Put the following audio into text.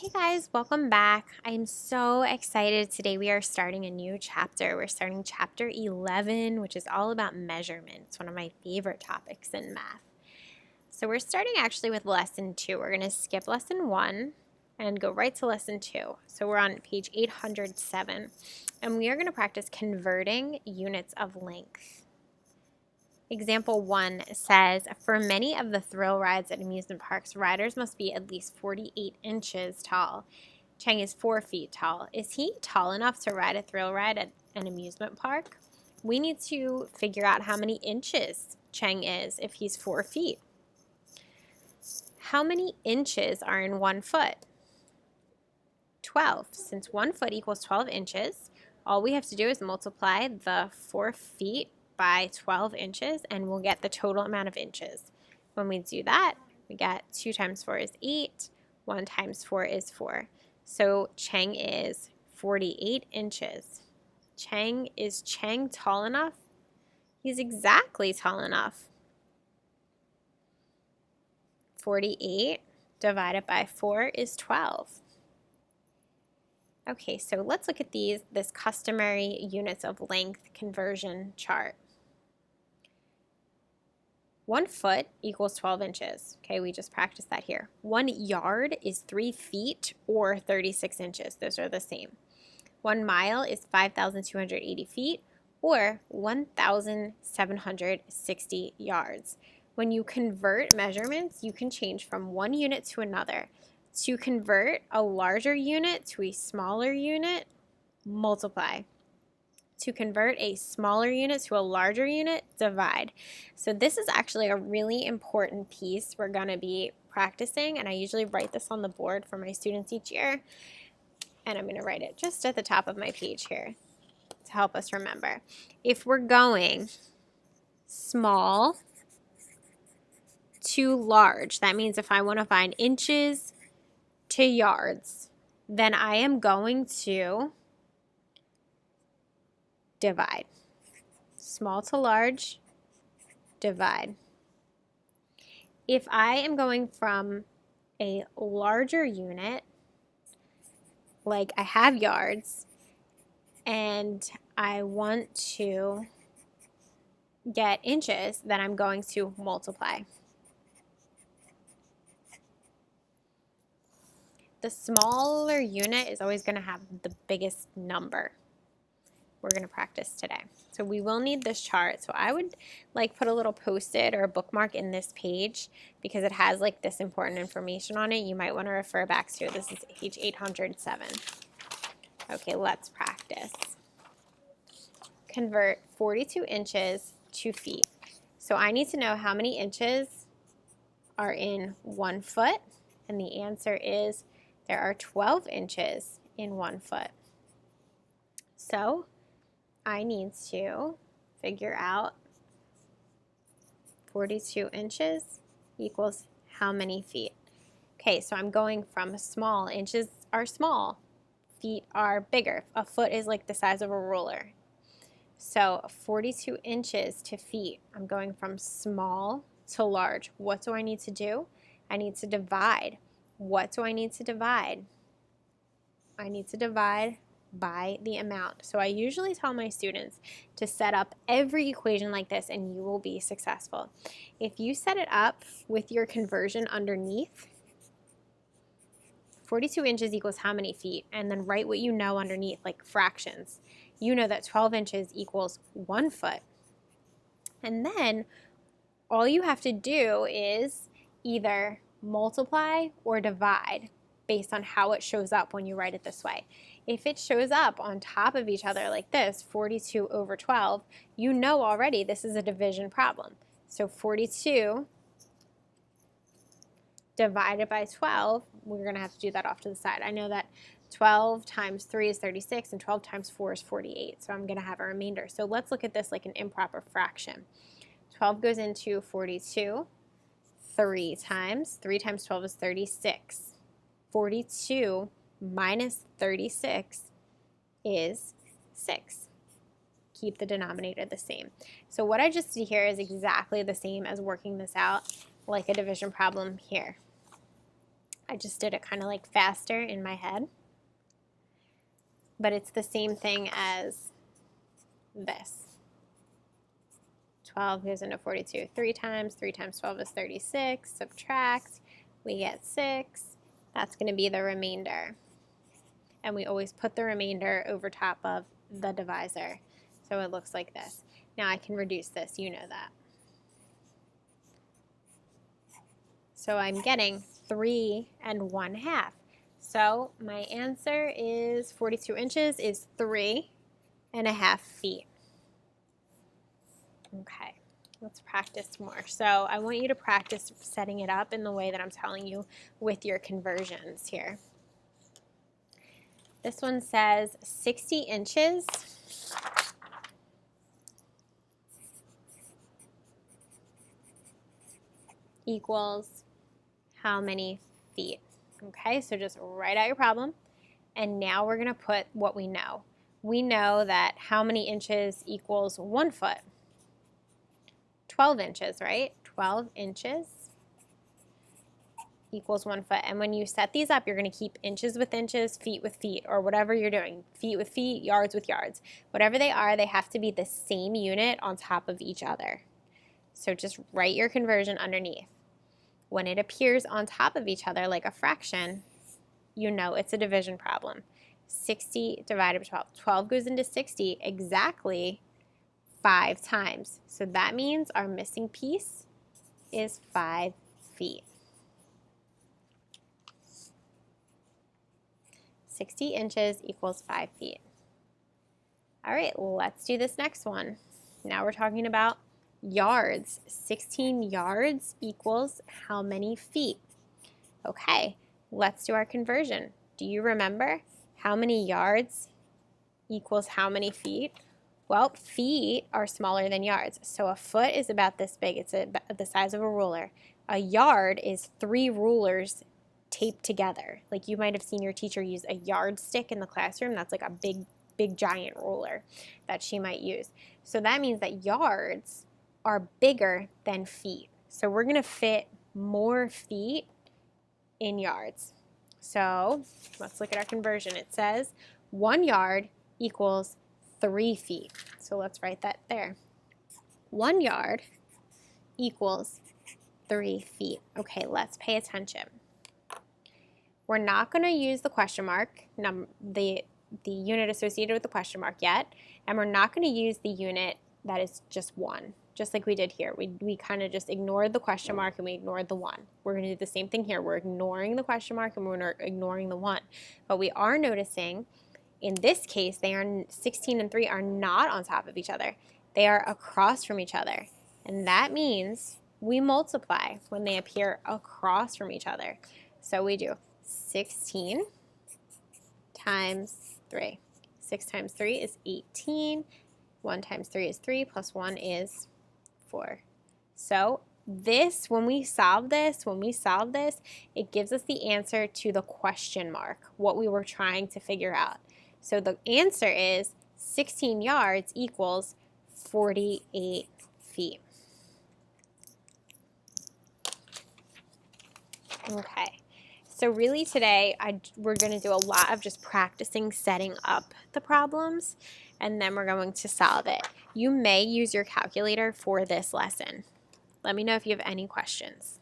Hey guys, welcome back. I'm so excited. Today we are starting a new chapter. We're starting chapter 11, which is all about measurement. It's one of my favorite topics in math. So we're starting actually with lesson 2. We're going to skip lesson 1 and go right to lesson 2. So we're on page 807, and we are going to practice converting units of length. Example 1 says, for many of the thrill rides at amusement parks, riders must be at least 48 inches tall. Chang is 4 feet tall. Is he tall enough to ride a thrill ride at an amusement park? We need to figure out how many inches Chang is if he's 4 feet. How many inches are in 1 foot? 12. Since 1 foot equals 12 inches, all we have to do is multiply the 4 feet by 12 inches, and we'll get the total amount of inches. When we do that, we get 2 times 4 is 8, 1 times 4 is 4. So Chang is 48 inches. Is Chang tall enough? He's exactly tall enough. 48 divided by 4 is 12. Okay, so let's look at this customary units of length conversion chart. 1 foot equals 12 inches. Okay, we just practiced that here. 1 yard is 3 feet or 36 inches. Those are the same. 1 mile is 5,280 feet or 1,760 yards. When you convert measurements, you can change from one unit to another. To convert a larger unit to a smaller unit, multiply. To convert a smaller unit to a larger unit, divide. So this is actually a really important piece we're going to be practicing, and I usually write this on the board for my students each year, and I'm going to write it just at the top of my page here to help us remember. If we're going small to large, that means if I want to find inches to yards, then I am going to divide. Small to large, divide. If I am going from a larger unit, like I have yards, and I want to get inches, then I'm going to multiply. The smaller unit is always going to have the biggest number. We're going to practice today. So we will need this chart. So I would put a little post-it or a bookmark in this page because it has this important information on it. You might want to refer back to. This is page 807. Okay, let's practice. Convert 42 inches to feet. So I need to know how many inches are in 1 foot, and the answer is there are 12 inches in 1 foot. So I need to figure out 42 inches equals how many feet. Okay, so I'm going from small. Inches are small. Feet are bigger. A foot is like the size of a ruler. So 42 inches to feet. I'm going from small to large. What do I need to do? I need to divide. What do I need to divide? I need to divide by the amount. So I usually tell my students to set up every equation like this and you will be successful. If you set it up with your conversion underneath, 42 inches equals how many feet? And then write what you know underneath, like fractions. You know that 12 inches equals 1 foot. And then all you have to do is either multiply or divide based on how it shows up when you write it this way. If it shows up on top of each other like this, 42 over 12, you know already this is a division problem. So 42 divided by 12, we're going to have to do that off to the side. I know that 12 times 3 is 36 and 12 times 4 is 48, so I'm going to have a remainder. So let's look at this like an improper fraction. 12 goes into 42 3 times. 3 times 12 is 36. 42 minus 36 is 6. Keep the denominator the same. So what I just did here is exactly the same as working this out like a division problem here. I just did it kind of like faster in my head. But it's the same thing as this. 12 goes into 42 3 times. 3 times 12 is 36. Subtract. We get 6. That's going to be the remainder. And we always put the remainder over top of the divisor. So it looks like this. Now I can reduce this. You know that. So I'm getting 3 1/2. So my answer is 42 inches is 3 1/2 feet. Okay, let's practice more. So I want you to practice setting it up in the way that I'm telling you with your conversions here. This one says 60 inches equals how many feet? Okay, so just write out your problem. And now we're going to put what we know. We know that how many inches equals 1 foot? 12 inches, right? 12 inches equals 1 foot. And when you set these up, you're going to keep inches with inches, feet with feet, or whatever you're doing. Feet with feet, yards with yards. Whatever they are, they have to be the same unit on top of each other. So just write your conversion underneath. When it appears on top of each other like a fraction, you know it's a division problem. 60 divided by 12. 12 goes into 60 exactly 5 times. So that means our missing piece is 5 feet. 60 inches equals 5 feet. All right, let's do this next one. Now we're talking about yards. 16 yards equals how many feet? Okay, let's do our conversion. Do you remember how many yards equals how many feet? Well, feet are smaller than yards. So a foot is about this big. It's the size of a ruler. A yard is 3 rulers taped together. Like you might have seen your teacher use a yardstick in the classroom. That's like a big giant ruler that she might use. So that means that yards are bigger than feet. So we're going to fit more feet in yards. So let's look at our conversion. It says 1 yard equals 3 feet. So let's write that there. 1 yard equals 3 feet. Okay, let's pay attention. We're not going to use the question mark, the unit associated with the question mark yet, and we're not going to use the unit that is just 1, just like we did here. We kind of just ignored the question mark and we ignored the 1. We're going to do the same thing here. We're ignoring the question mark and we're ignoring the 1. But we are noticing in this case, 16 and 3 are not on top of each other. They are across from each other. And that means we multiply when they appear across from each other. So we do 16 times 3. 6 times 3 is 18. 1 times 3 is 3, plus 1 is 4. So this, when we solve this, it gives us the answer to the question mark, what we were trying to figure out. So the answer is 16 yards equals 48 feet. Okay, so really today we're going to do a lot of just practicing setting up the problems, and then we're going to solve it. You may use your calculator for this lesson. Let me know if you have any questions.